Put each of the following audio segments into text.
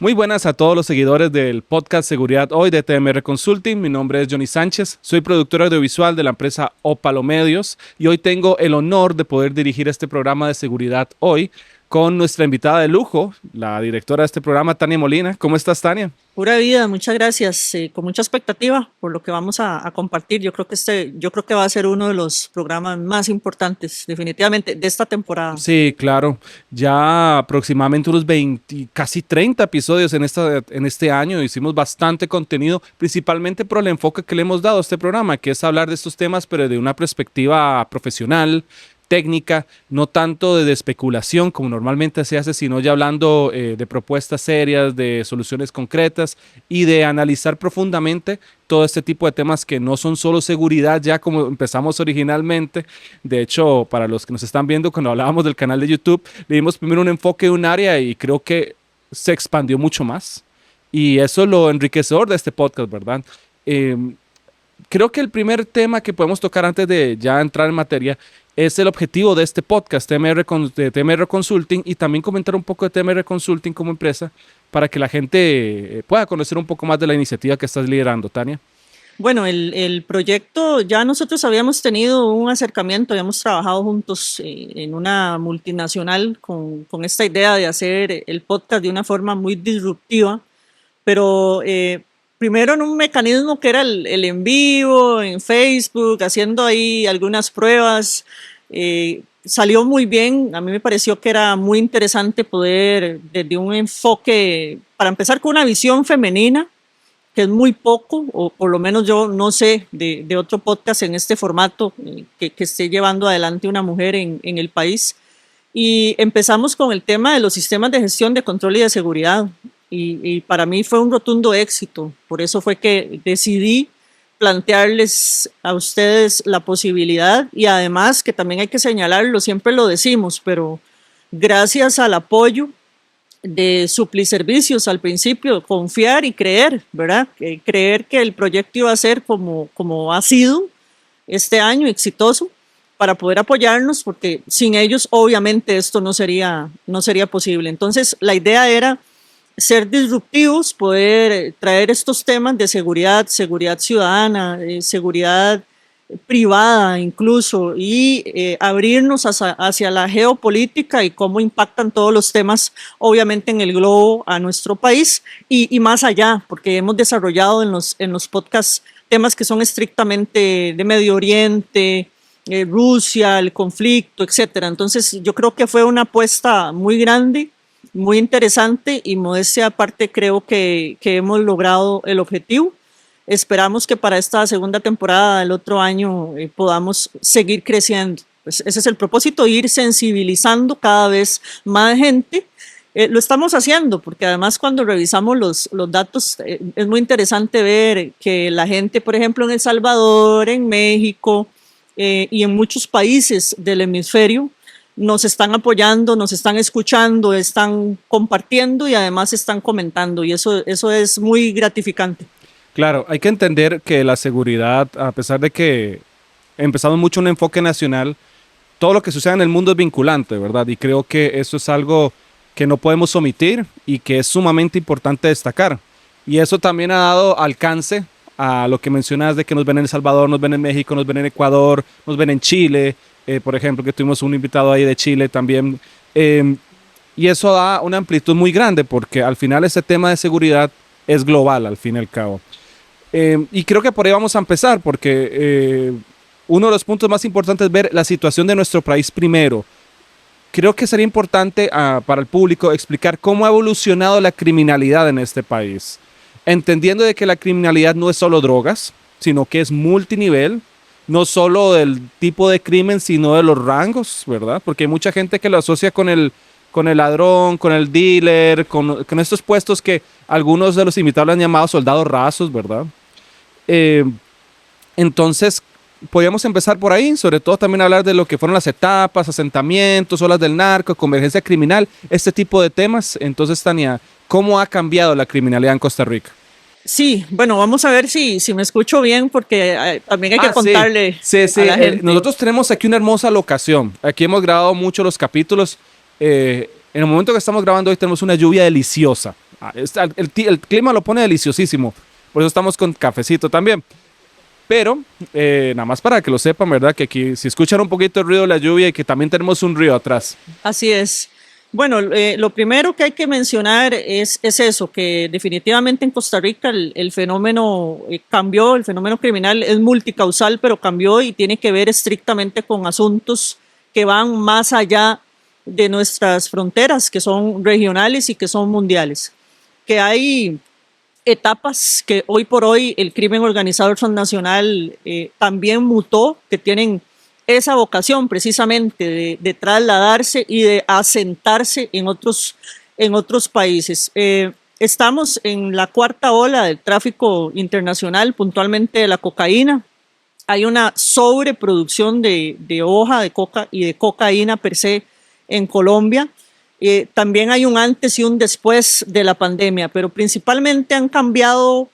Muy buenas a todos los seguidores del podcast Seguridad Hoy de TMR Consulting. Mi nombre es Johnny Sánchez, soy productor audiovisual de la empresa Ópalo Medios y hoy tengo el honor de poder dirigir este programa de Seguridad Hoy con nuestra invitada de lujo, la directora de este programa, Tania Molina. ¿Cómo estás, Tania? Pura vida, muchas gracias. Con mucha expectativa por lo que vamos a compartir. Yo creo que va a ser uno de los programas más importantes, definitivamente, de esta temporada. Sí, claro. Ya aproximadamente unos 20, casi 30 episodios en este año. Hicimos bastante contenido, principalmente por el enfoque que le hemos dado a este programa, que es hablar de estos temas, pero de una perspectiva profesional, técnica, no tanto de especulación como normalmente se hace, sino ya hablando de propuestas serias, de soluciones concretas y de analizar profundamente todo este tipo de temas que no son solo seguridad, ya como empezamos originalmente. De hecho, para los que nos están viendo, cuando hablábamos del canal de YouTube, le dimos primero un enfoque de un área y creo que se expandió mucho más. Y eso es lo enriquecedor de este podcast, ¿verdad? Creo que el primer tema que podemos tocar antes de ya entrar en materia es el objetivo de este podcast de TMR Consulting y también comentar un poco de TMR Consulting como empresa para que la gente pueda conocer un poco más de la iniciativa que estás liderando, Tania. Bueno, el proyecto, ya nosotros habíamos tenido un acercamiento, habíamos trabajado juntos en una multinacional con esta idea de hacer el podcast de una forma muy disruptiva, pero primero en un mecanismo que era el en vivo, en Facebook, haciendo ahí algunas pruebas. Salió muy bien, a mí me pareció que era muy interesante poder, desde un enfoque, para empezar con una visión femenina, que es muy poco, o por lo menos yo no sé de otro podcast en este formato que esté llevando adelante una mujer en el país. Y empezamos con el tema de los sistemas de gestión de control y de seguridad. Y para mí fue un rotundo éxito. Por eso fue que decidí plantearles a ustedes la posibilidad y además que también hay que señalarlo, siempre lo decimos, pero gracias al apoyo de Supliservicios al principio, confiar y creer, ¿verdad? Creer que el proyecto iba a ser como ha sido este año, exitoso, para poder apoyarnos, porque sin ellos obviamente esto no sería posible. Entonces la idea era ser disruptivos, poder traer estos temas de seguridad ciudadana, seguridad privada incluso, y abrirnos hacia la geopolítica y cómo impactan todos los temas, obviamente en el globo a nuestro país y más allá, porque hemos desarrollado en los podcasts temas que son estrictamente de Medio Oriente, Rusia, el conflicto, etcétera. Entonces yo creo que fue una apuesta muy grande, muy interesante y modestia aparte creo que hemos logrado el objetivo. Esperamos que para esta segunda temporada del otro año podamos seguir creciendo. Pues ese es el propósito, ir sensibilizando cada vez más gente. Lo estamos haciendo porque además cuando revisamos los datos es muy interesante ver que la gente, por ejemplo, en El Salvador, en México y en muchos países del hemisferio, nos están apoyando, nos están escuchando, están compartiendo y además están comentando y eso es muy gratificante. Claro, hay que entender que la seguridad, a pesar de que empezamos mucho un enfoque nacional, todo lo que sucede en el mundo es vinculante, ¿verdad? Y creo que eso es algo que no podemos omitir y que es sumamente importante destacar. Y eso también ha dado alcance a lo que mencionas de que nos ven en El Salvador, nos ven en México, nos ven en Ecuador, nos ven en Chile, por ejemplo, que tuvimos un invitado ahí de Chile también. Y eso da una amplitud muy grande porque al final ese tema de seguridad es global, al fin y al cabo. Y creo que por ahí vamos a empezar porque uno de los puntos más importantes es ver la situación de nuestro país primero. Creo que sería importante para el público explicar cómo ha evolucionado la criminalidad en este país, entendiendo de que la criminalidad no es solo drogas, sino que es multinivel, no solo del tipo de crimen, sino de los rangos, ¿verdad? Porque hay mucha gente que lo asocia con el ladrón, con el dealer, con estos puestos que algunos de los invitados han llamado soldados rasos, ¿verdad? Entonces, podríamos empezar por ahí, sobre todo también hablar de lo que fueron las etapas, asentamientos, olas del narco, convergencia criminal, este tipo de temas. Entonces, Tania, ¿cómo ha cambiado la criminalidad en Costa Rica? Sí, bueno, vamos a ver si me escucho bien porque también hay que contarle sí. a la gente. Nosotros tenemos aquí una hermosa locación. Aquí hemos grabado mucho los capítulos. En el momento que estamos grabando hoy tenemos una lluvia deliciosa. El clima lo pone deliciosísimo. Por eso estamos con cafecito también. Pero, nada más para que lo sepan, ¿verdad? Que aquí, si escuchan un poquito el ruido de la lluvia y que también tenemos un río atrás. Así es. Bueno, lo primero que hay que mencionar es eso, que definitivamente en Costa Rica el fenómeno cambió, el fenómeno criminal es multicausal, pero cambió y tiene que ver estrictamente con asuntos que van más allá de nuestras fronteras, que son regionales y que son mundiales. Que hay etapas que hoy por hoy el crimen organizado transnacional también mutó, que tienen esa vocación precisamente de trasladarse y de asentarse en otros países. Estamos en la cuarta ola del tráfico internacional, puntualmente de la cocaína. Hay una sobreproducción de hoja de coca y de cocaína per se en Colombia. También hay un antes y un después de la pandemia, pero principalmente han cambiado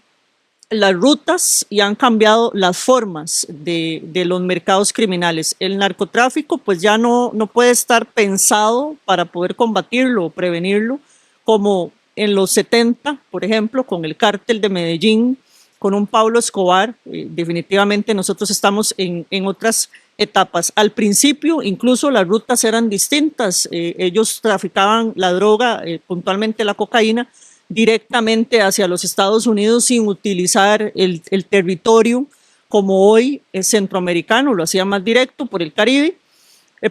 las rutas y han cambiado las formas de los mercados criminales. El narcotráfico pues ya no puede estar pensado para poder combatirlo o prevenirlo como en los 70, por ejemplo, con el cártel de Medellín, con un Pablo Escobar. Definitivamente nosotros estamos en otras etapas. Al principio incluso las rutas eran distintas. Ellos traficaban la droga, puntualmente la cocaína, directamente hacia los Estados Unidos sin utilizar el territorio como hoy es centroamericano, lo hacía más directo por el Caribe.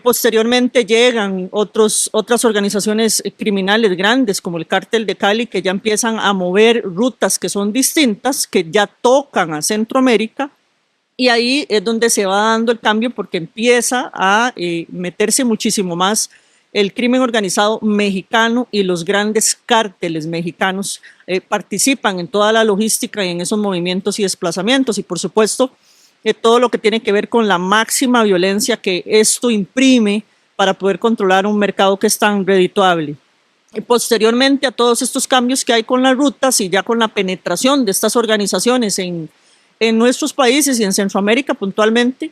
Posteriormente llegan otras organizaciones criminales grandes como el Cártel de Cali, que ya empiezan a mover rutas que son distintas, que ya tocan a Centroamérica, y ahí es donde se va dando el cambio porque empieza a meterse muchísimo más el crimen organizado mexicano y los grandes cárteles mexicanos participan en toda la logística y en esos movimientos y desplazamientos, y por supuesto todo lo que tiene que ver con la máxima violencia que esto imprime para poder controlar un mercado que es tan redituable. Y posteriormente a todos estos cambios que hay con las rutas y ya con la penetración de estas organizaciones en nuestros países y en Centroamérica puntualmente,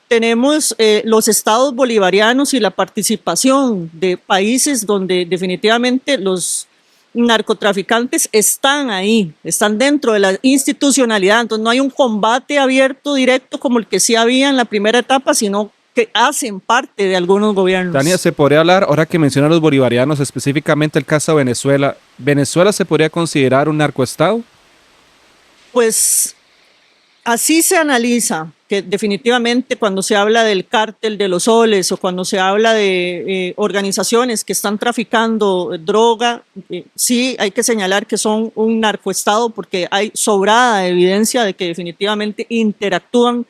tenemos los estados bolivarianos y la participación de países donde definitivamente los narcotraficantes están ahí, están dentro de la institucionalidad. Entonces no hay un combate abierto, directo, como el que sí había en la primera etapa, sino que hacen parte de algunos gobiernos. Tania, ¿se podría hablar, ahora que mencionan los bolivarianos, específicamente el caso de Venezuela? ¿Venezuela se podría considerar un narcoestado? Pues así se analiza, que definitivamente cuando se habla del cártel de los soles o cuando se habla de organizaciones que están traficando droga, sí hay que señalar que son un narcoestado porque hay sobrada evidencia de que definitivamente interactúan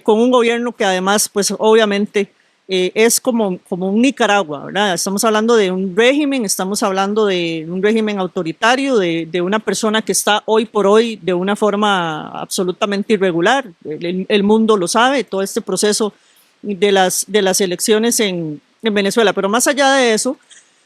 con un gobierno que además, pues obviamente es como un Nicaragua, ¿verdad? Estamos hablando de un régimen, estamos hablando de un régimen autoritario, de una persona que está hoy por hoy de una forma absolutamente irregular. El mundo lo sabe, todo este proceso de las elecciones en Venezuela. Pero más allá de eso,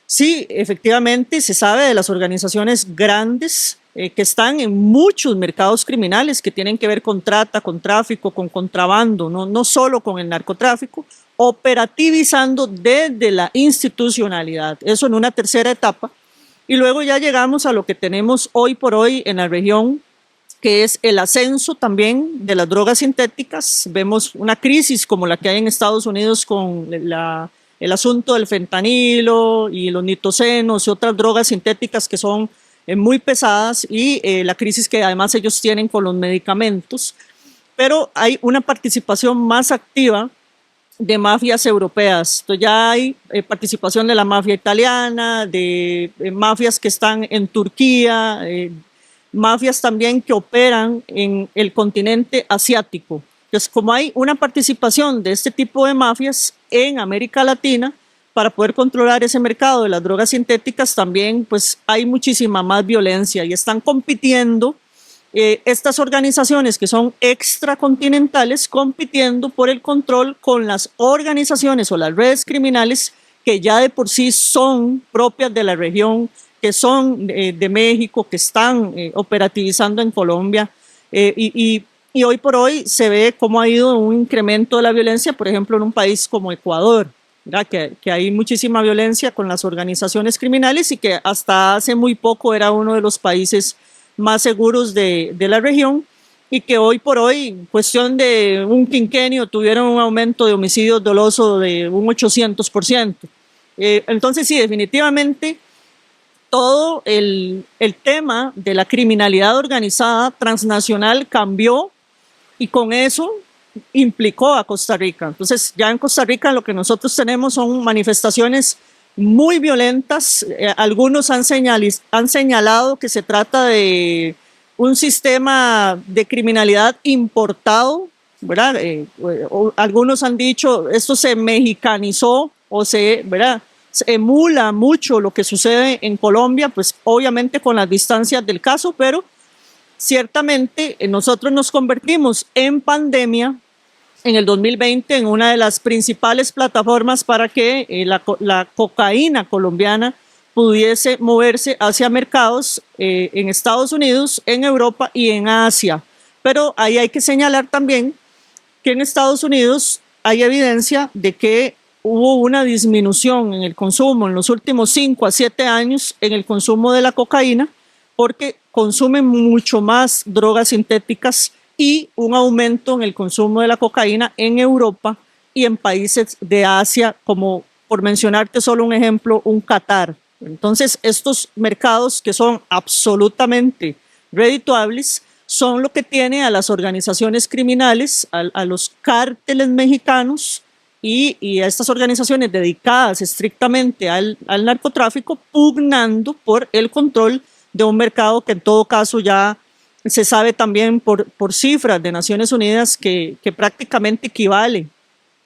sí, efectivamente se sabe de las organizaciones grandes que están en muchos mercados criminales que tienen que ver con trata, con tráfico, con contrabando, no solo con el narcotráfico, operativizando desde la institucionalidad. Eso en una tercera etapa. Y luego ya llegamos a lo que tenemos hoy por hoy en la región, que es el ascenso también de las drogas sintéticas. Vemos una crisis como la que hay en Estados Unidos con el asunto del fentanilo y los nitocenos y otras drogas sintéticas que son muy pesadas, y la crisis que además ellos tienen con los medicamentos. Pero hay una participación más activa de mafias europeas. Entonces ya hay participación de la mafia italiana, de mafias que están en Turquía, mafias también que operan en el continente asiático. Entonces, como hay una participación de este tipo de mafias en América Latina, para poder controlar ese mercado de las drogas sintéticas también pues hay muchísima más violencia y están compitiendo estas organizaciones que son extracontinentales, compitiendo por el control con las organizaciones o las redes criminales que ya de por sí son propias de la región, que son de México, que están operativizando en Colombia, y hoy por hoy se ve cómo ha ido un incremento de la violencia, por ejemplo, en un país como Ecuador. ¿verdad? Que hay muchísima violencia con las organizaciones criminales y que hasta hace muy poco era uno de los países más seguros de la región y que hoy por hoy, en cuestión de un quinquenio, tuvieron un aumento de homicidios dolosos de un 800%. Entonces sí, definitivamente todo el tema de la criminalidad organizada transnacional cambió y con eso implicó a Costa Rica. Entonces, ya en Costa Rica lo que nosotros tenemos son manifestaciones muy violentas. Algunos han señalado que se trata de un sistema de criminalidad importado, ¿verdad? Algunos han dicho esto se mexicanizó o ¿verdad? Se emula mucho lo que sucede en Colombia, pues obviamente con las distancias del caso, pero ciertamente nosotros nos convertimos en pandemia en el 2020 en una de las principales plataformas para que la cocaína colombiana pudiese moverse hacia mercados en Estados Unidos, en Europa y en Asia. Pero ahí hay que señalar también que en Estados Unidos hay evidencia de que hubo una disminución en el consumo en los últimos 5 a 7 años en el consumo de la cocaína porque consumen mucho más drogas sintéticas y un aumento en el consumo de la cocaína en Europa y en países de Asia, como por mencionarte solo un ejemplo, un Qatar. Entonces, estos mercados que son absolutamente redituables son lo que tiene a las organizaciones criminales, a los cárteles mexicanos y a estas organizaciones dedicadas estrictamente al narcotráfico, pugnando por el control de un mercado que en todo caso ya se sabe también por cifras de Naciones Unidas que prácticamente equivale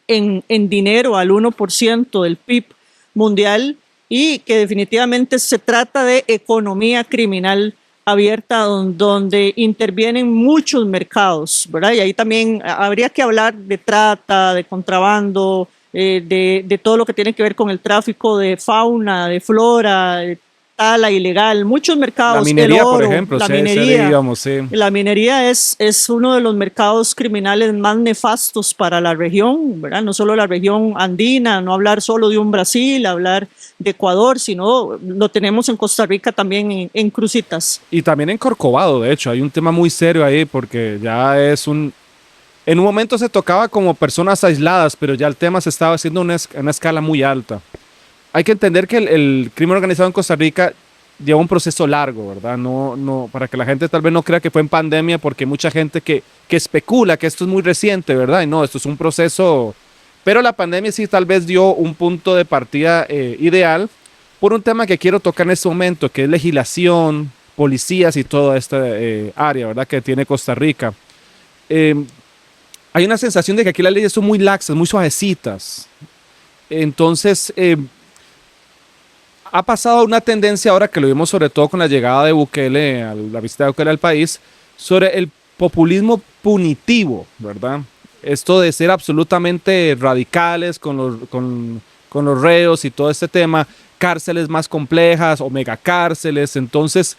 en dinero al 1% del PIB mundial y que definitivamente se trata de economía criminal abierta donde intervienen muchos mercados, ¿verdad? Y ahí también habría que hablar de trata, de contrabando, de todo lo que tiene que ver con el tráfico de fauna, de flora, de tala ilegal, muchos La mercados, minería, el oro, por ejemplo, la se minería. digamos, sí. La minería es uno de los mercados criminales más nefastos para la región, ¿verdad? No solo la región andina, no hablar solo de un Brasil, hablar de Ecuador, sino lo tenemos en Costa Rica también en Cruzitas. Y también en Corcovado, de hecho, hay un tema muy serio ahí porque ya es un... En un momento se tocaba como personas aisladas, pero ya el tema se estaba haciendo a una escala muy alta. Hay que entender que el crimen organizado en Costa Rica lleva un proceso largo, ¿verdad? Para que la gente tal vez no crea que fue en pandemia, porque hay mucha gente que especula que esto es muy reciente, ¿verdad? Y no, esto es un proceso... Pero la pandemia sí tal vez dio un punto de partida ideal por un tema que quiero tocar en este momento, que es legislación, policías y toda esta área, ¿verdad? Que tiene Costa Rica. Eh, Hay una sensación de que aquí las leyes son muy laxas, muy suavecitas. Entonces, ha pasado una tendencia ahora que lo vimos sobre todo con la llegada de Bukele, la visita de Bukele al país, sobre el populismo punitivo, ¿verdad? Esto de ser absolutamente radicales con los reos y todo este tema, cárceles más complejas o megacárceles. Entonces,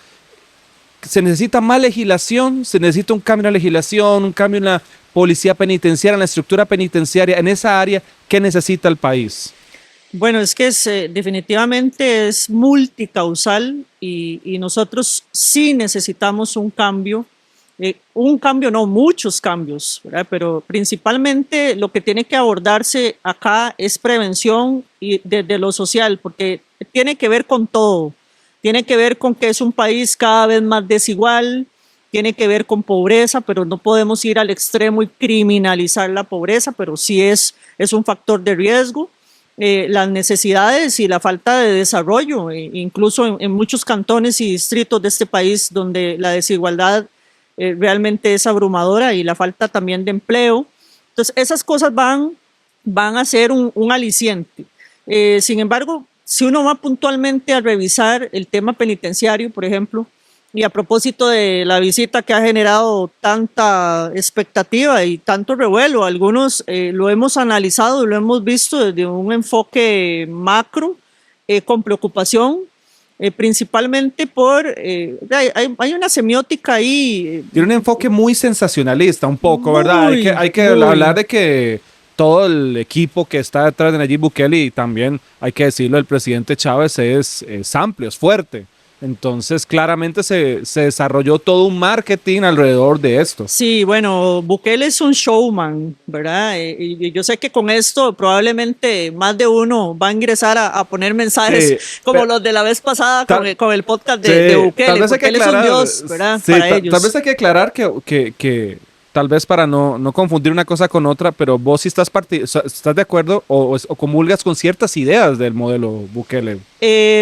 se necesita más legislación, se necesita un cambio en la legislación, un cambio en la policía penitenciaria, en la estructura penitenciaria, en esa área que necesita el país. Bueno, es que definitivamente es multicausal y nosotros sí necesitamos un cambio, no muchos cambios, ¿verdad? Pero principalmente lo que tiene que abordarse acá es prevención y desde lo social, porque tiene que ver con todo. Tiene que ver con que es un país cada vez más desigual, tiene que ver con pobreza, pero no podemos ir al extremo y criminalizar la pobreza, pero sí es un factor de riesgo. Las necesidades y la falta de desarrollo, incluso en muchos cantones y distritos de este país donde la desigualdad realmente es abrumadora y la falta también de empleo. Entonces, esas cosas van a ser un aliciente. Sin embargo, si uno va puntualmente a revisar el tema penitenciario, por ejemplo, y a propósito de la visita que ha generado tanta expectativa y tanto revuelo, algunos lo hemos analizado y lo hemos visto desde un enfoque macro, con preocupación, principalmente hay una semiótica ahí. Tiene un enfoque muy sensacionalista, un poco, ¿verdad? Muy, Hay que muy. hablar de que todo el equipo que está detrás de Nayib Bukele, y también hay que decirlo, el presidente Chávez es amplio, es fuerte. Entonces, claramente se desarrolló todo un marketing alrededor de esto. Sí, bueno, Bukele es un showman, ¿verdad? Y yo sé que con esto probablemente más de uno va a ingresar a poner mensajes como los de la vez pasada con el podcast de Bukele. Tal vez hay que Él es un dios, ¿verdad? Sí, para ellos. Tal vez hay que aclarar que tal vez para no confundir una cosa con otra, pero vos sí estás de acuerdo o comulgas con ciertas ideas del modelo Bukele.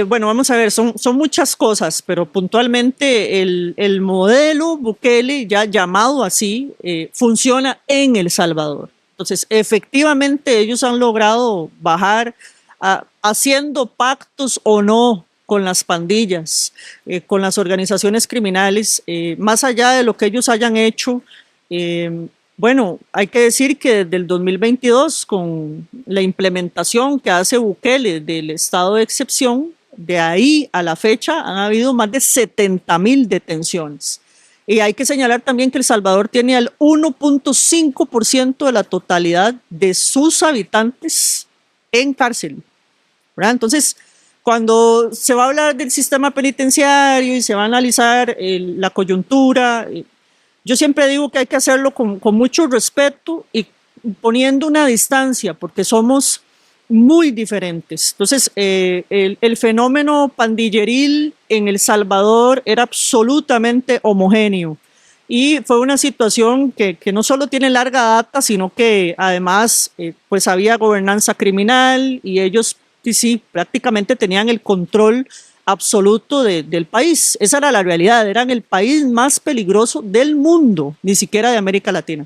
Bueno, vamos a ver, son muchas cosas, pero puntualmente el modelo Bukele, ya llamado así, funciona en El Salvador. Entonces, efectivamente, ellos han logrado bajar haciendo pactos o no con las pandillas, con las organizaciones criminales, más allá de lo que ellos hayan hecho. Bueno, hay que decir que desde el 2022, con la implementación que hace Bukele del estado de excepción, de ahí a la fecha han habido más de 70,000 detenciones. Y hay que señalar también que El Salvador tiene al 1.5% de la totalidad de sus habitantes en cárcel, ¿verdad? Entonces, cuando se va a hablar del sistema penitenciario y se va a analizar la coyuntura, yo siempre digo que hay que hacerlo con mucho respeto y poniendo una distancia, porque somos muy diferentes. Entonces, el fenómeno pandilleril en El Salvador era absolutamente homogéneo y fue una situación que no solo tiene larga data, sino que además pues había gobernanza criminal y ellos sí, prácticamente tenían el control absoluto del país. Esa era la realidad, eran el país más peligroso del mundo, ni siquiera de América Latina.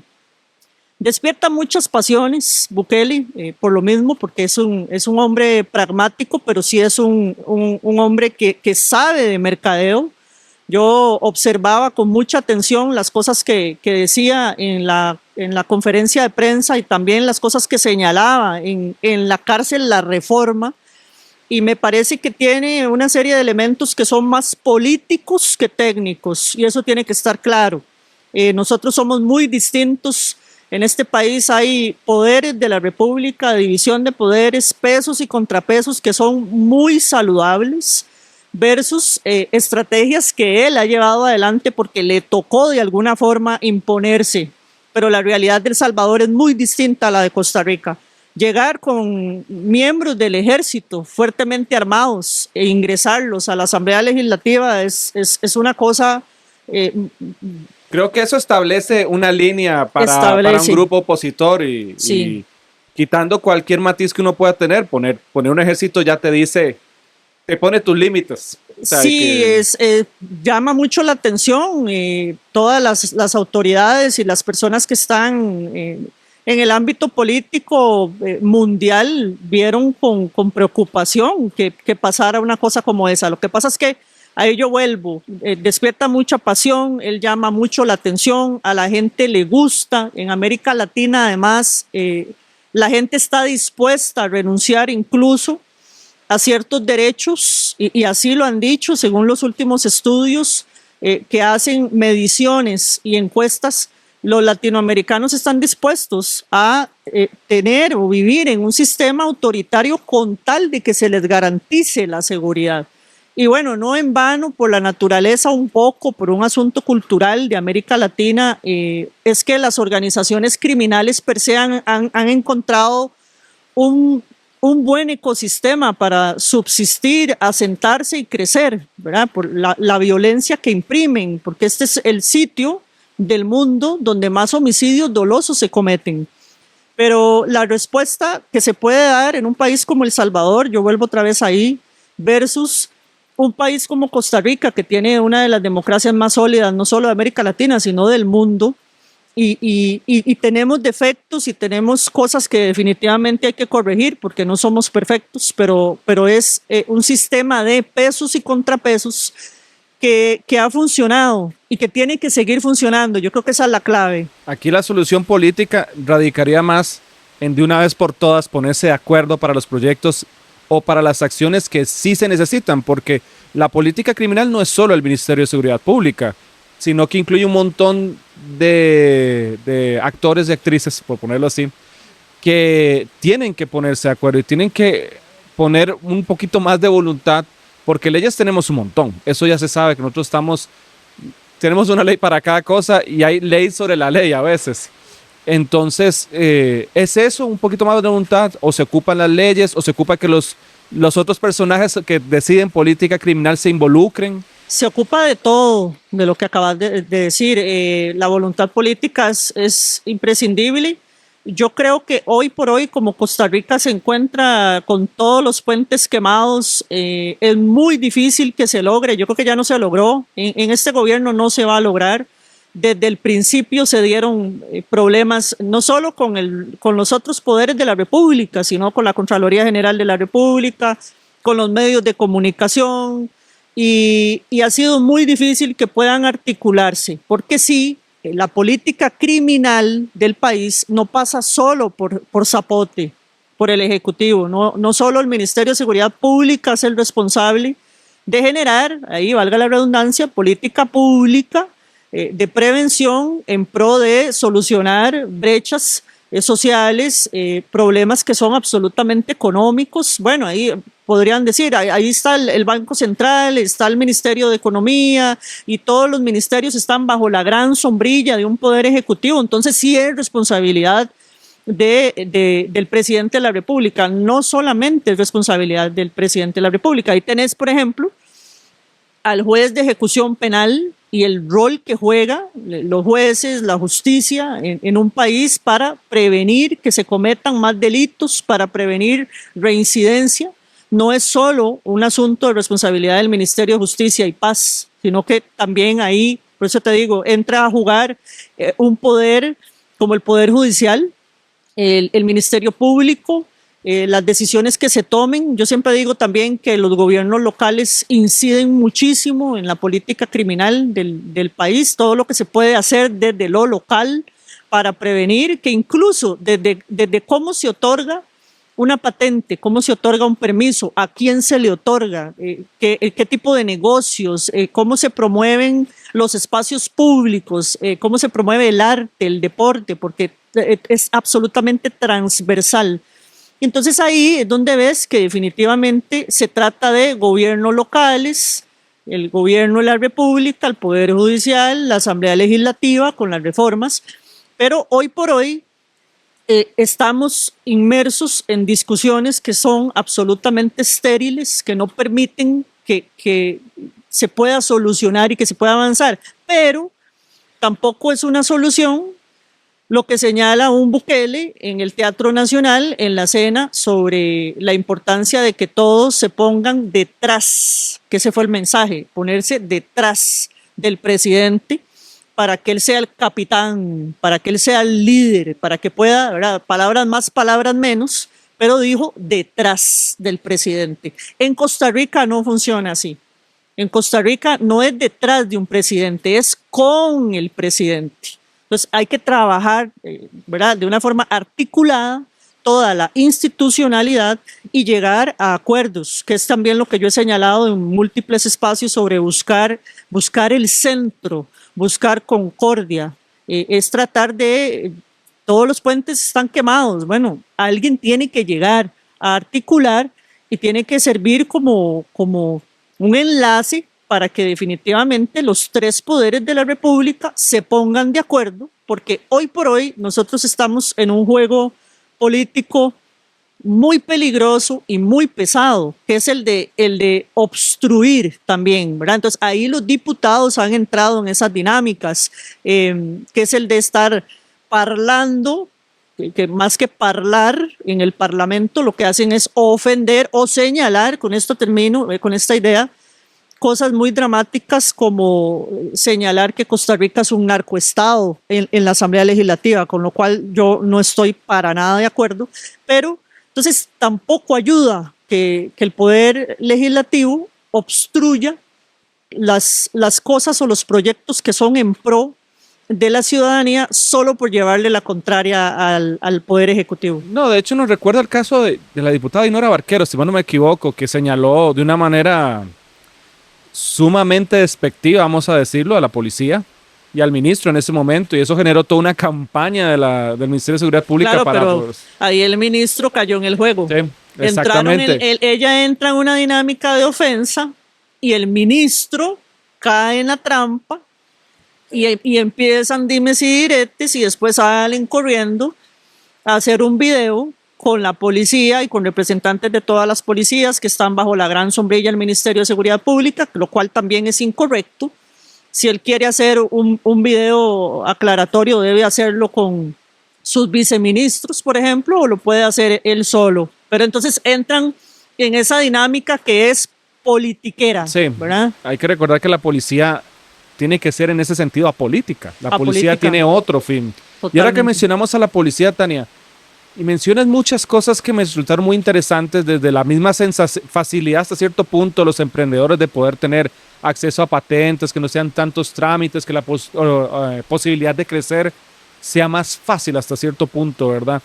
Despierta muchas pasiones Bukele, por lo mismo, porque es un hombre pragmático, pero sí es un hombre que sabe de mercadeo. Yo observaba con mucha atención las cosas que decía en la conferencia de prensa y también las cosas que señalaba en la cárcel La Reforma, y me parece que tiene una serie de elementos que son más políticos que técnicos, y eso tiene que estar claro. Nosotros somos muy distintos. En este país hay poderes de la República, división de poderes, pesos y contrapesos que son muy saludables, versus estrategias que él ha llevado adelante porque le tocó de alguna forma imponerse. Pero la realidad de El Salvador es muy distinta a la de Costa Rica. Llegar con miembros del ejército fuertemente armados e ingresarlos a la Asamblea Legislativa es una cosa... Creo que eso establece una línea para un grupo opositor y quitando cualquier matiz que uno pueda tener, poner un ejército ya te dice, te pone tus límites. O sea, sí, llama mucho la atención. Todas las autoridades y las personas que están en el ámbito político mundial vieron con preocupación que pasara una cosa como esa. Lo que pasa es que ahí yo vuelvo, despierta mucha pasión, él llama mucho la atención, a la gente le gusta. En América Latina además la gente está dispuesta a renunciar incluso a ciertos derechos y así lo han dicho según los últimos estudios que hacen mediciones y encuestas. Los latinoamericanos están dispuestos a tener o vivir en un sistema autoritario con tal de que se les garantice la seguridad. Y bueno, no en vano, por la naturaleza un poco, por un asunto cultural de América Latina, es que las organizaciones criminales per se han encontrado un buen ecosistema para subsistir, asentarse y crecer, ¿verdad? Por la violencia que imprimen, porque este es el sitio del mundo donde más homicidios dolosos se cometen. Pero la respuesta que se puede dar en un país como El Salvador, yo vuelvo otra vez ahí, versus un país como Costa Rica, que tiene una de las democracias más sólidas, no solo de América Latina, sino del mundo, y tenemos defectos y tenemos cosas que definitivamente hay que corregir porque no somos perfectos, pero es un sistema de pesos y contrapesos que ha funcionado y que tiene que seguir funcionando. Yo creo que esa es la clave. Aquí la solución política radicaría más en de una vez por todas ponerse de acuerdo para los proyectos o para las acciones que sí se necesitan, porque la política criminal no es solo el Ministerio de Seguridad Pública, sino que incluye un montón de actores y actrices, por ponerlo así, que tienen que ponerse de acuerdo y tienen que poner un poquito más de voluntad, porque leyes tenemos un montón. Eso ya se sabe, que nosotros tenemos una ley para cada cosa y hay ley sobre la ley a veces. Entonces, ¿es eso un poquito más de voluntad? ¿O se ocupan las leyes? ¿O se ocupa que los otros personajes que deciden política criminal se involucren? Se ocupa de todo, de lo que acabas de decir. La voluntad política es imprescindible. Yo creo que hoy por hoy, como Costa Rica se encuentra con todos los puentes quemados, es muy difícil que se logre. Yo creo que ya no se logró. En este gobierno no se va a lograr. Desde el principio se dieron problemas, no solo con los otros poderes de la República, sino con la Contraloría General de la República, con los medios de comunicación, y ha sido muy difícil que puedan articularse, porque sí, la política criminal del país no pasa solo por Zapote, por el Ejecutivo, no solo el Ministerio de Seguridad Pública es el responsable de generar, ahí valga la redundancia, política pública de prevención en pro de solucionar brechas sociales, problemas que son absolutamente económicos. Bueno, ahí podrían decir, ahí está el Banco Central, está el Ministerio de Economía y todos los ministerios están bajo la gran sombrilla de un poder ejecutivo. Entonces sí es responsabilidad del presidente de la República, no solamente es responsabilidad del presidente de la República. Ahí tenés, por ejemplo, al juez de ejecución penal y el rol que juega los jueces, la justicia en un país para prevenir que se cometan más delitos, para prevenir reincidencia. No es solo un asunto de responsabilidad del Ministerio de Justicia y Paz, sino que también ahí, por eso te digo, entra a jugar un poder como el Poder Judicial, el Ministerio Público, las decisiones que se tomen. Yo siempre digo también que los gobiernos locales inciden muchísimo en la política criminal del país, todo lo que se puede hacer desde lo local para prevenir, que incluso desde cómo se otorga una patente, cómo se otorga un permiso, a quién se le otorga, qué tipo de negocios, cómo se promueven los espacios públicos, cómo se promueve el arte, el deporte, porque es absolutamente transversal. Entonces ahí es donde ves que definitivamente se trata de gobiernos locales, el gobierno de la República, el Poder Judicial, la Asamblea Legislativa con las reformas, pero hoy por hoy estamos inmersos en discusiones que son absolutamente estériles, que no permiten que se pueda solucionar y que se pueda avanzar, pero tampoco es una solución lo que señala un Bukele en el Teatro Nacional, en la cena, sobre la importancia de que todos se pongan detrás, que ese fue el mensaje, ponerse detrás del presidente para que él sea el capitán, para que él sea el líder, para que pueda, ¿verdad? Palabras más, palabras menos, pero dijo detrás del presidente. En Costa Rica no funciona así. En Costa Rica no es detrás de un presidente, es con el presidente. Entonces hay que trabajar, ¿verdad?, de una forma articulada toda la institucionalidad y llegar a acuerdos, que es también lo que yo he señalado en múltiples espacios sobre buscar el centro, buscar concordia, es tratar de, todos los puentes están quemados, bueno, alguien tiene que llegar a articular y tiene que servir como un enlace para que definitivamente los tres poderes de la República se pongan de acuerdo, porque hoy por hoy nosotros estamos en un juego político muy peligroso y muy pesado, que es el de obstruir también, ¿verdad? Entonces ahí los diputados han entrado en esas dinámicas, que es el de estar parlando, que más que parlar en el Parlamento, lo que hacen es ofender o señalar, con esto termino, con esta idea, cosas muy dramáticas como señalar que Costa Rica es un narcoestado en la Asamblea Legislativa, con lo cual yo no estoy para nada de acuerdo, pero entonces tampoco ayuda que el Poder Legislativo obstruya las cosas o los proyectos que son en pro de la ciudadanía solo por llevarle la contraria al Poder Ejecutivo. No, de hecho nos recuerda el caso de la diputada Dinora Barquero, si no me equivoco, que señaló de una manera sumamente despectiva, vamos a decirlo, a la policía, y al ministro en ese momento, y eso generó toda una campaña del Ministerio de Seguridad Pública Claro, para... pero pues, ahí el ministro cayó en el juego. sí, exactamente. Ella entra en una dinámica de ofensa y el ministro cae en la trampa y empiezan dimes y diretes y después salen corriendo a hacer un video con la policía y con representantes de todas las policías que están bajo la gran sombrilla del Ministerio de Seguridad Pública, lo cual también es incorrecto. Si él quiere hacer un video aclaratorio, debe hacerlo con sus viceministros, por ejemplo, o lo puede hacer él solo. Pero entonces entran en esa dinámica que es politiquera, Sí, ¿verdad? hay que recordar que la policía tiene que ser en ese sentido apolítica. La policía Apolítica. tiene otro fin. Totalmente. Y ahora que mencionamos a la policía, Tania, y mencionas muchas cosas que me resultaron muy interesantes, desde la misma facilidad hasta cierto punto los emprendedores de poder tener acceso a patentes, que no sean tantos trámites, que la posibilidad de crecer sea más fácil hasta cierto punto, ¿verdad?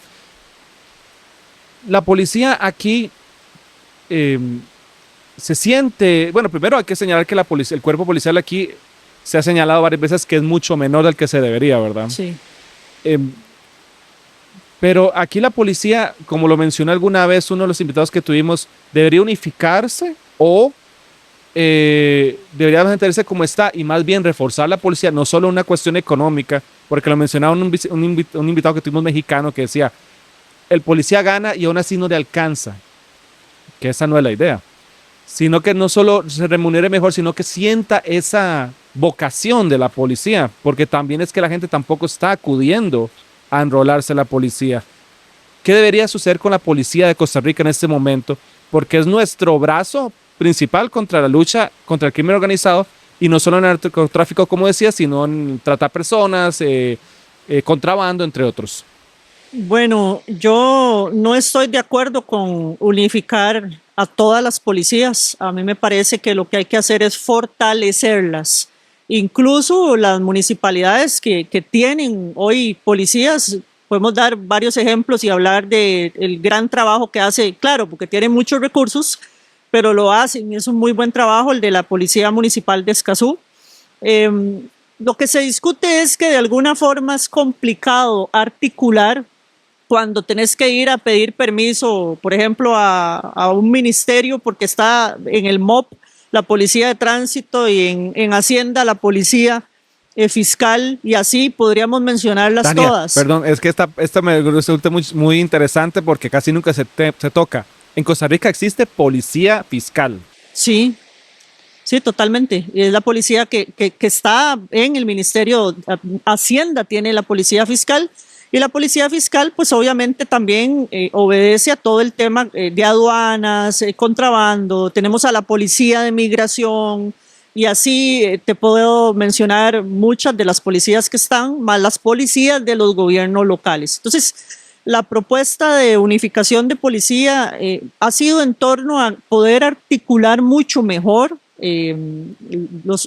La policía aquí se siente, bueno, primero hay que señalar que el cuerpo policial aquí se ha señalado varias veces que es mucho menor del que se debería, ¿verdad? Sí. Pero aquí la policía, como lo mencionó alguna vez uno de los invitados que tuvimos, debería unificarse o debería mantenerse como está y más bien reforzar la policía, no solo una cuestión económica, porque lo mencionaba un invitado que tuvimos mexicano que decía, el policía gana y aún así no le alcanza, que esa no es la idea, sino que no solo se remunere mejor, sino que sienta esa vocación de la policía, porque también es que la gente tampoco está acudiendo a enrolarse a la policía. ¿Qué debería suceder con la policía de Costa Rica en este momento? Porque es nuestro brazo principal contra la lucha contra el crimen organizado y no solo en el narcotráfico, como decía, sino en tratar personas, contrabando, entre otros. Bueno, yo no estoy de acuerdo con unificar a todas las policías. A mí me parece que lo que hay que hacer es fortalecerlas. Incluso las municipalidades que tienen hoy policías, podemos dar varios ejemplos y hablar del gran trabajo que hace, claro, porque tienen muchos recursos, pero lo hacen y es un muy buen trabajo el de la Policía Municipal de Escazú. Lo que se discute es que de alguna forma es complicado articular cuando tenés que ir a pedir permiso, por ejemplo, a un ministerio porque está en el MOP la policía de tránsito y en Hacienda la policía fiscal y así podríamos mencionarlas Tania, todas. perdón, es que esta me resulta muy interesante porque casi nunca se toca. En Costa Rica existe policía fiscal. Sí, sí, totalmente. Y es la policía que está en el Ministerio. Hacienda tiene la policía fiscal y la policía fiscal pues obviamente también obedece a todo el tema de aduanas, contrabando. Tenemos a la policía de migración y así te puedo mencionar muchas de las policías que están, más las policías de los gobiernos locales. Entonces, la propuesta de unificación de policía ha sido en torno a poder articular mucho mejor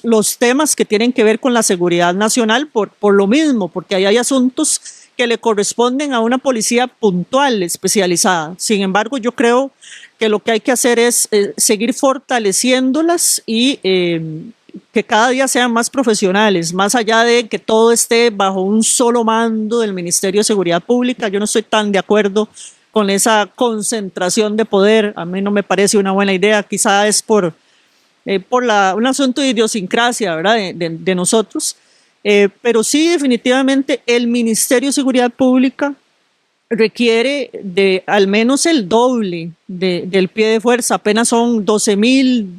los temas que tienen que ver con la seguridad nacional por lo mismo, porque ahí hay asuntos que le corresponden a una policía puntual, especializada. Sin embargo, yo creo que lo que hay que hacer es seguir fortaleciéndolas y que cada día sean más profesionales, más allá de que todo esté bajo un solo mando del Ministerio de Seguridad Pública. Yo no estoy tan de acuerdo con esa concentración de poder. A mí no me parece una buena idea. Quizá es por un asunto de idiosincrasia, ¿verdad? de nosotros. Pero sí, definitivamente, el Ministerio de Seguridad Pública requiere de al menos el doble del pie de fuerza. Apenas son 12,000,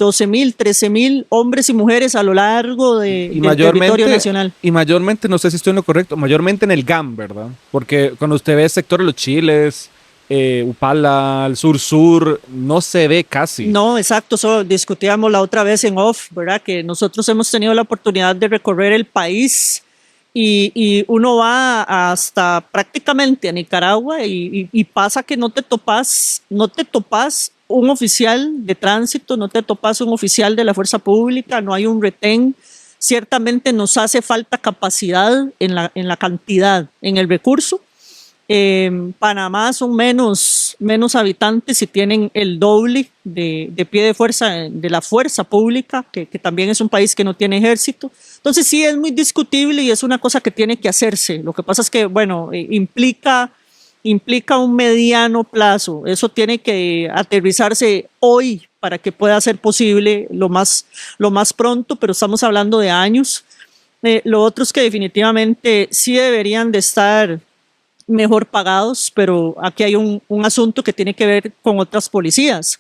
13,000 hombres y mujeres a lo largo del territorio nacional. Y mayormente, no sé si estoy en lo correcto, mayormente en el GAM, ¿verdad? Porque cuando usted ve el sector de los Chiles, Upala, el sur, no se ve casi. No, exacto, eso discutíamos la otra vez en off, ¿verdad? Que nosotros hemos tenido la oportunidad de recorrer el país y uno va hasta prácticamente a Nicaragua y pasa que no te topas un oficial de tránsito, no te topas un oficial de la fuerza pública, no hay un retén. Ciertamente nos hace falta capacidad en la cantidad, en el recurso. Panamá son menos habitantes y tienen el doble de pie de fuerza de la fuerza pública, que también es un país que no tiene ejército. Entonces sí es muy discutible y es una cosa que tiene que hacerse. Lo que pasa es que, bueno, implica un mediano plazo. Eso tiene que aterrizarse hoy para que pueda ser posible lo más pronto, pero estamos hablando de años. Lo otro es que definitivamente sí deberían de estar mejor pagados, pero aquí hay un asunto que tiene que ver con otras policías.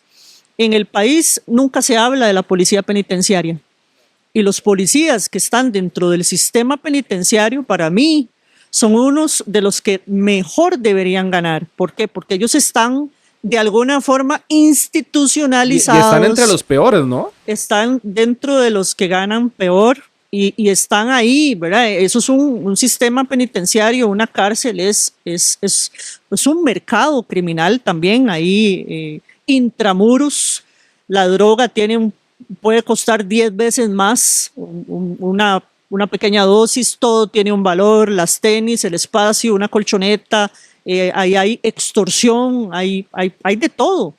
En el país nunca se habla de la policía penitenciaria y los policías que están dentro del sistema penitenciario, para mí, son unos de los que mejor deberían ganar. ¿Por qué? Porque ellos están de alguna forma institucionalizados. Y están entre los peores, ¿no? Están dentro de los que ganan peor y están ahí, ¿verdad? Eso es un sistema penitenciario, una cárcel, es un mercado criminal también ahí, intramuros. La droga puede costar 10 veces más, una pequeña dosis, todo tiene un valor, las tenis, el espacio, una colchoneta, ahí hay extorsión, hay de todo.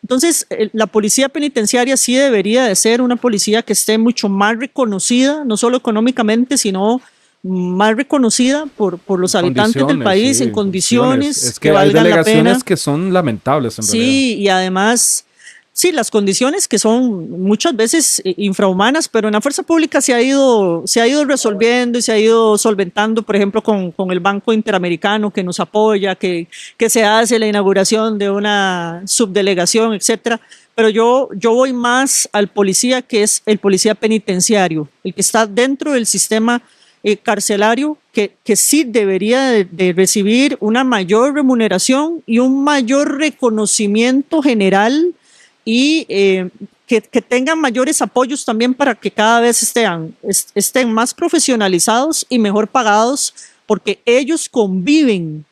Entonces, la policía penitenciaria sí debería de ser una policía que esté mucho más reconocida, no solo económicamente, sino más reconocida por los habitantes del país, sí, en condiciones es que hay delegaciones que son lamentables en realidad. Sí, y además, sí, las condiciones que son muchas veces infrahumanas, pero en la fuerza pública se ha ido resolviendo y se ha ido solventando, por ejemplo, con el Banco Interamericano que nos apoya, que se hace la inauguración de una subdelegación, etcétera. Pero yo voy más al policía que es el policía penitenciario, el que está dentro del sistema carcelario, que sí debería de recibir una mayor remuneración y un mayor reconocimiento general y que tengan mayores apoyos también para que cada vez estén más profesionalizados y mejor pagados, porque ellos conviven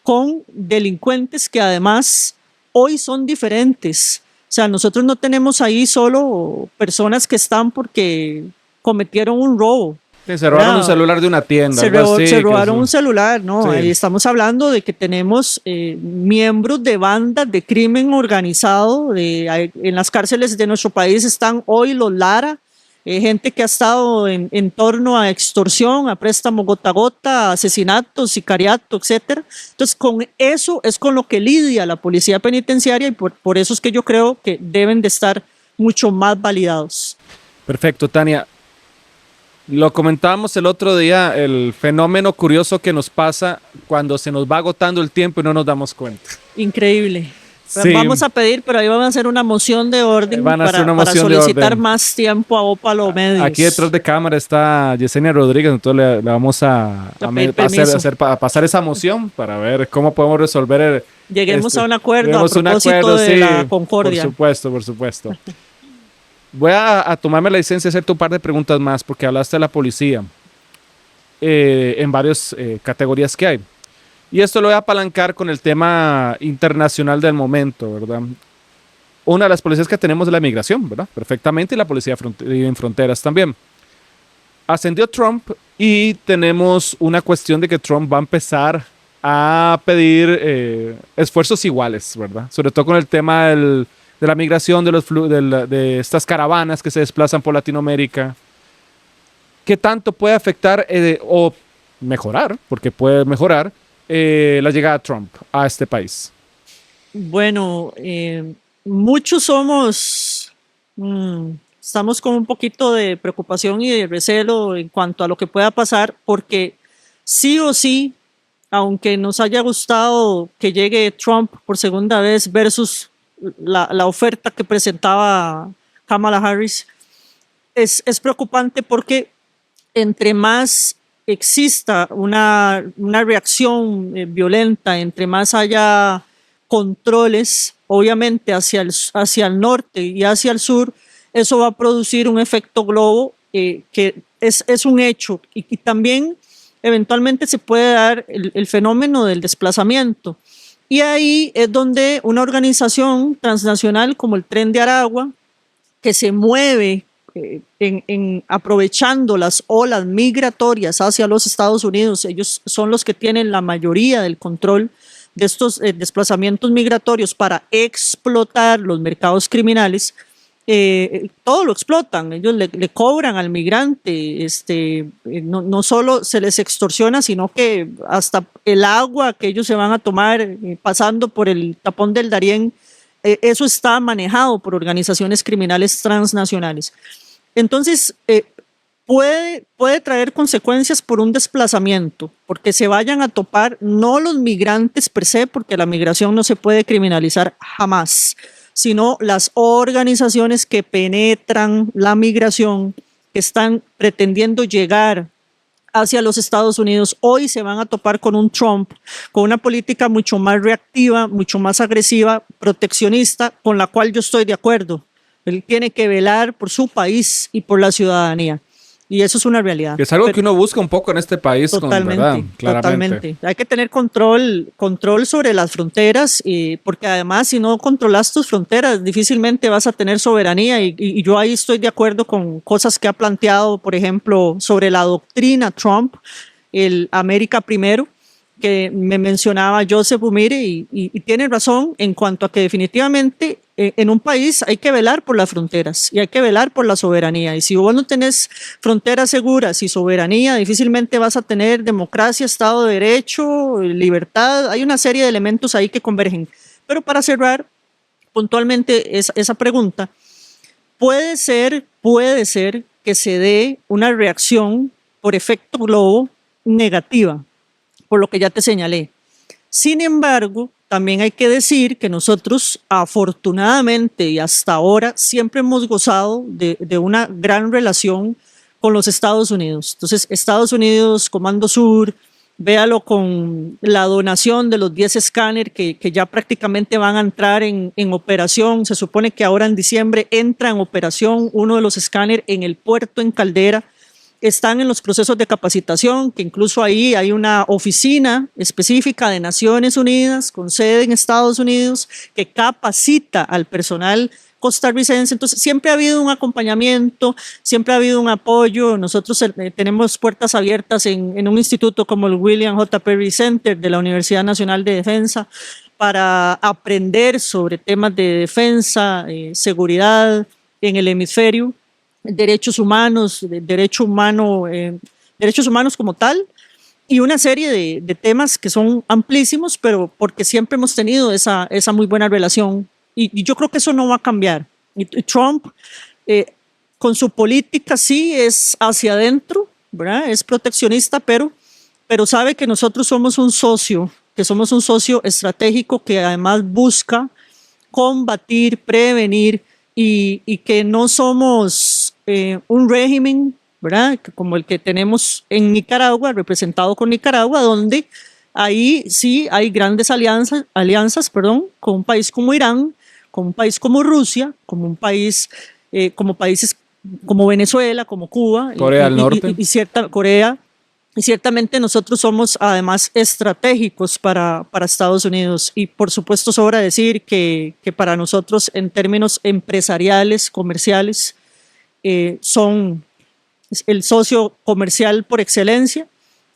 con delincuentes que además hoy son diferentes. O sea, nosotros no tenemos ahí solo personas que están porque cometieron un robo. Se robaron un celular de una tienda. Se robaron un celular, ¿no? Sí. Ahí estamos hablando de que tenemos miembros de bandas de crimen organizado. En las cárceles de nuestro país están hoy los Lara, gente que ha estado en torno a extorsión, a préstamo gota a gota, asesinato, sicariato, etcétera. Entonces, con eso es con lo que lidia la policía penitenciaria y por eso es que yo creo que deben de estar mucho más validados. Perfecto, Tania. Lo comentábamos el otro día, el fenómeno curioso que nos pasa cuando se nos va agotando el tiempo y no nos damos cuenta. Increíble. Sí. Vamos a pedir, pero ahí van a hacer una moción de orden para solicitar más tiempo a Ópalo Medios. Aquí detrás de cámara está Yesenia Rodríguez, entonces le vamos a pasar esa moción para ver cómo podemos resolver. Lleguemos a un acuerdo a propósito de la concordia. Por supuesto. Voy a tomarme la licencia de hacerte un par de preguntas más, porque hablaste de la policía en varias categorías que hay. Y esto lo voy a apalancar con el tema internacional del momento, ¿verdad? Una de las policías que tenemos es la migración, ¿verdad? Perfectamente, y la policía en fronteras también. Ascendió Trump y tenemos una cuestión de que Trump va a empezar a pedir esfuerzos iguales, ¿verdad? Sobre todo con el tema de la migración, de estas caravanas que se desplazan por Latinoamérica. ¿Qué tanto puede afectar o mejorar, porque puede mejorar, la llegada de Trump a este país? Bueno, muchos estamos con un poquito de preocupación y de recelo en cuanto a lo que pueda pasar, porque sí o sí, aunque nos haya gustado que llegue Trump por segunda vez versus la oferta que presentaba Kamala Harris, es preocupante porque entre más exista una reacción violenta, entre más haya controles, obviamente hacia el norte y hacia el sur, eso va a producir un efecto globo que es un hecho y también eventualmente se puede dar el fenómeno del desplazamiento. Y ahí es donde una organización transnacional como el Tren de Aragua, que se mueve aprovechando las olas migratorias hacia los Estados Unidos, ellos son los que tienen la mayoría del control de estos desplazamientos migratorios para explotar los mercados criminales, todo lo explotan, ellos le cobran al migrante, no solo se les extorsiona, sino que hasta el agua que ellos se van a tomar pasando por el tapón del Darién, eso está manejado por organizaciones criminales transnacionales. Entonces, puede traer consecuencias por un desplazamiento, porque se vayan a topar no los migrantes per se, porque la migración no se puede criminalizar jamás, sino las organizaciones que penetran la migración, que están pretendiendo llegar hacia los Estados Unidos. Hoy se van a topar con un Trump, con una política mucho más reactiva, mucho más agresiva, proteccionista, con la cual yo estoy de acuerdo. Él tiene que velar por su país y por la ciudadanía. Y eso es una realidad. Es algo que uno busca un poco en este país. Totalmente, ¿verdad? Claramente. totalmente. Hay que tener control sobre las fronteras, porque además si no controlas tus fronteras, difícilmente vas a tener soberanía. Y yo ahí estoy de acuerdo con cosas que ha planteado, por ejemplo, sobre la doctrina Trump, el América Primero, que me mencionaba Joseph Umire, y tiene razón en cuanto a que definitivamente en un país hay que velar por las fronteras y hay que velar por la soberanía. Y si vos no tenés fronteras seguras y soberanía, difícilmente vas a tener democracia, Estado de Derecho, libertad. Hay una serie de elementos ahí que convergen. Pero para cerrar puntualmente esa pregunta, puede ser que se dé una reacción por efecto globo negativa, por lo que ya te señalé. Sin embargo, también hay que decir que nosotros, afortunadamente y hasta ahora, siempre hemos gozado de una gran relación con los Estados Unidos. Entonces, Estados Unidos, Comando Sur, véalo con la donación de los 10 escáneres que ya prácticamente van a entrar en operación. Se supone que ahora en diciembre entra en operación uno de los escáneres en el puerto en Caldera. Están en los procesos de capacitación, que incluso ahí hay una oficina específica de Naciones Unidas con sede en Estados Unidos que capacita al personal costarricense. Entonces siempre ha habido un acompañamiento, siempre ha habido un apoyo. Nosotros tenemos puertas abiertas en un instituto como el William J. Perry Center de la Universidad Nacional de Defensa para aprender sobre temas de defensa, seguridad en el hemisferio, derechos humanos, derechos humanos como tal, y una serie de temas que son amplísimos, pero porque siempre hemos tenido esa muy buena relación. Y yo creo que eso no va a cambiar. Y Trump, con su política, sí es hacia adentro, ¿verdad? Es proteccionista, pero sabe que nosotros somos un socio estratégico que además busca combatir, prevenir, y que no somos un régimen, ¿verdad? Como el que tenemos en Nicaragua, representado con Nicaragua, donde ahí sí hay grandes alianzas con un país como Irán, con un país como Rusia, como países como Venezuela, como Cuba, Corea del Norte. Corea. Y ciertamente nosotros somos además estratégicos para Estados Unidos, y por supuesto sobra decir que para nosotros en términos empresariales, comerciales, son el socio comercial por excelencia.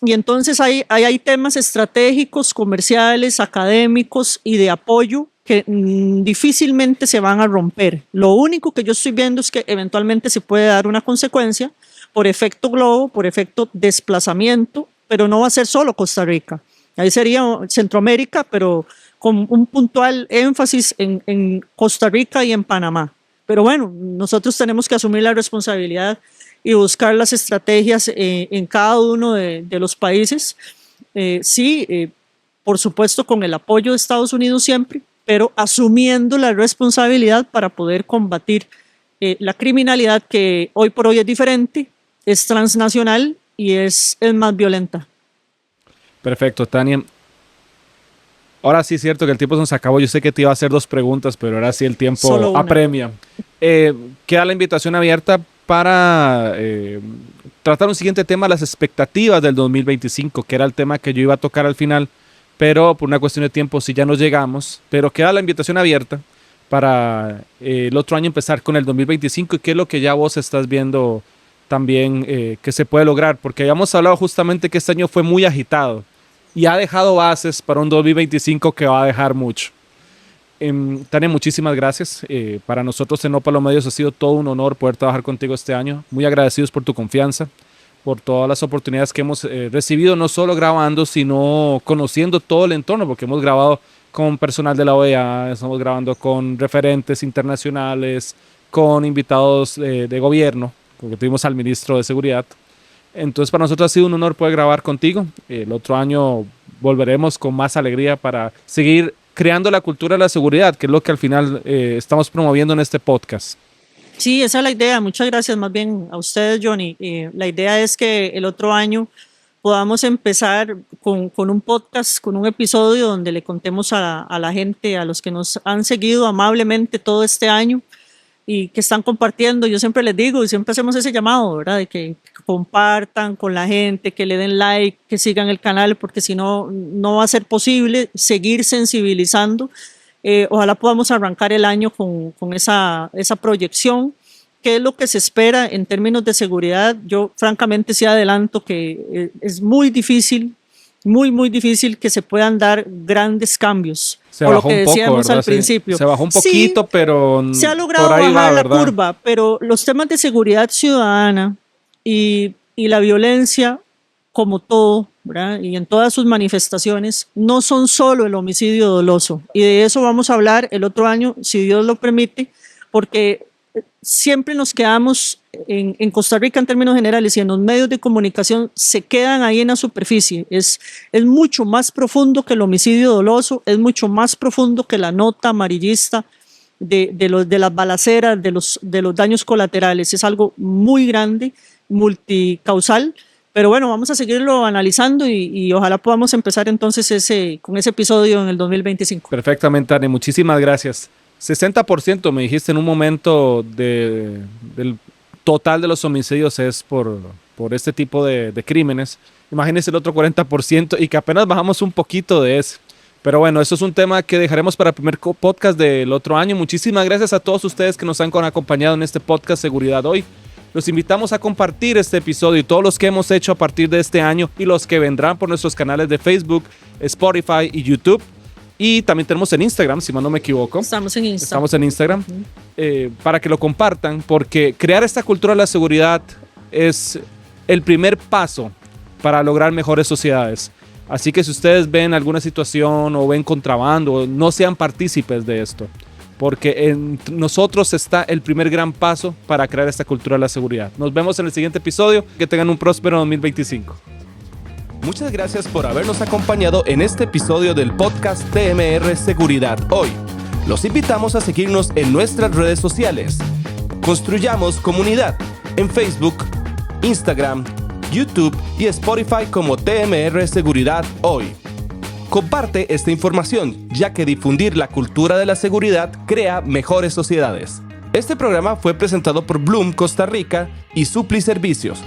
Y entonces hay temas estratégicos, comerciales, académicos y de apoyo que difícilmente se van a romper. Lo único que yo estoy viendo es que eventualmente se puede dar una consecuencia por efecto globo, por efecto desplazamiento, pero no va a ser solo Costa Rica. Ahí sería Centroamérica, pero con un puntual énfasis en Costa Rica y en Panamá. Pero bueno, nosotros tenemos que asumir la responsabilidad y buscar las estrategias en cada uno de los países. Por supuesto, con el apoyo de Estados Unidos siempre, pero asumiendo la responsabilidad para poder combatir la criminalidad que hoy por hoy es diferente, es transnacional y es más violenta. Perfecto, Tania. Ahora sí es cierto que el tiempo se nos acabó. Yo sé que te iba a hacer 2 preguntas, pero ahora sí el tiempo apremia. Queda la invitación abierta para tratar un siguiente tema, las expectativas del 2025, que era el tema que yo iba a tocar al final, pero por una cuestión de tiempo sí ya nos llegamos. Pero queda la invitación abierta para el otro año empezar con el 2025 y qué es lo que ya vos estás viendo también que se puede lograr, porque habíamos hablado justamente que este año fue muy agitado y ha dejado bases para un 2025 que va a dejar mucho. Tania, muchísimas gracias. Para nosotros en Ópalo Medios ha sido todo un honor poder trabajar contigo este año. Muy agradecidos por tu confianza, por todas las oportunidades que hemos recibido, no solo grabando, sino conociendo todo el entorno, porque hemos grabado con personal de la OEA, estamos grabando con referentes internacionales, con invitados de gobierno, porque tuvimos al ministro de Seguridad. Entonces para nosotros ha sido un honor poder grabar contigo. El otro año volveremos con más alegría para seguir creando la cultura de la seguridad, que es lo que al final estamos promoviendo en este podcast. Sí, esa es la idea. Muchas gracias más bien a ustedes, Johnny. La idea es que el otro año podamos empezar con un podcast, con un episodio donde le contemos a la gente, a los que nos han seguido amablemente todo este año y que están compartiendo. Yo siempre les digo y siempre hacemos ese llamado, ¿verdad? De que compartan con la gente, que le den like, que sigan el canal, porque si no, no va a ser posible seguir sensibilizando. Ojalá podamos arrancar el año con esa proyección. ¿Qué es lo que se espera en términos de seguridad? Yo francamente sí adelanto que es muy difícil, muy difícil que se puedan dar grandes cambios. Se bajó lo que un poco, decíamos ¿verdad? al principio. Se bajó un poquito, sí, pero se ha logrado por ahí bajar va, la curva, pero los temas de seguridad ciudadana y la violencia, como todo, ¿verdad? Y en todas sus manifestaciones, no son solo el homicidio doloso. Y de eso vamos a hablar el otro año, si Dios lo permite, porque siempre nos quedamos en Costa Rica en términos generales y en los medios de comunicación se quedan ahí en la superficie. Es mucho más profundo que el homicidio doloso, es mucho más profundo que la nota amarillista de las balaceras, de los daños colaterales. Es algo muy grande, multicausal, pero bueno, vamos a seguirlo analizando y ojalá podamos empezar entonces con ese episodio en el 2025. Perfectamente, Ani, muchísimas gracias. 60% me dijiste en un momento del total de los homicidios es por este tipo de crímenes. Imagínense el otro 40% y que apenas bajamos un poquito de ese. Pero bueno, eso es un tema que dejaremos para el primer podcast del otro año. Muchísimas gracias a todos ustedes que nos han acompañado en este podcast Seguridad Hoy. Los invitamos a compartir este episodio y todos los que hemos hecho a partir de este año y los que vendrán por nuestros canales de Facebook, Spotify y YouTube. Y también tenemos en Instagram, si mal no me equivoco. Estamos en Instagram. Estamos en Instagram. Para que lo compartan, porque crear esta cultura de la seguridad es el primer paso para lograr mejores sociedades. Así que si ustedes ven alguna situación o ven contrabando, no sean partícipes de esto, porque en nosotros está el primer gran paso para crear esta cultura de la seguridad. Nos vemos en el siguiente episodio. Que tengan un próspero 2025. Muchas gracias por habernos acompañado en este episodio del podcast TMR Seguridad Hoy. Los invitamos a seguirnos en nuestras redes sociales. Construyamos comunidad en Facebook, Instagram, YouTube y Spotify como TMR Seguridad Hoy. Comparte esta información, ya que difundir la cultura de la seguridad crea mejores sociedades. Este programa fue presentado por Bloom Costa Rica y Supli Servicios.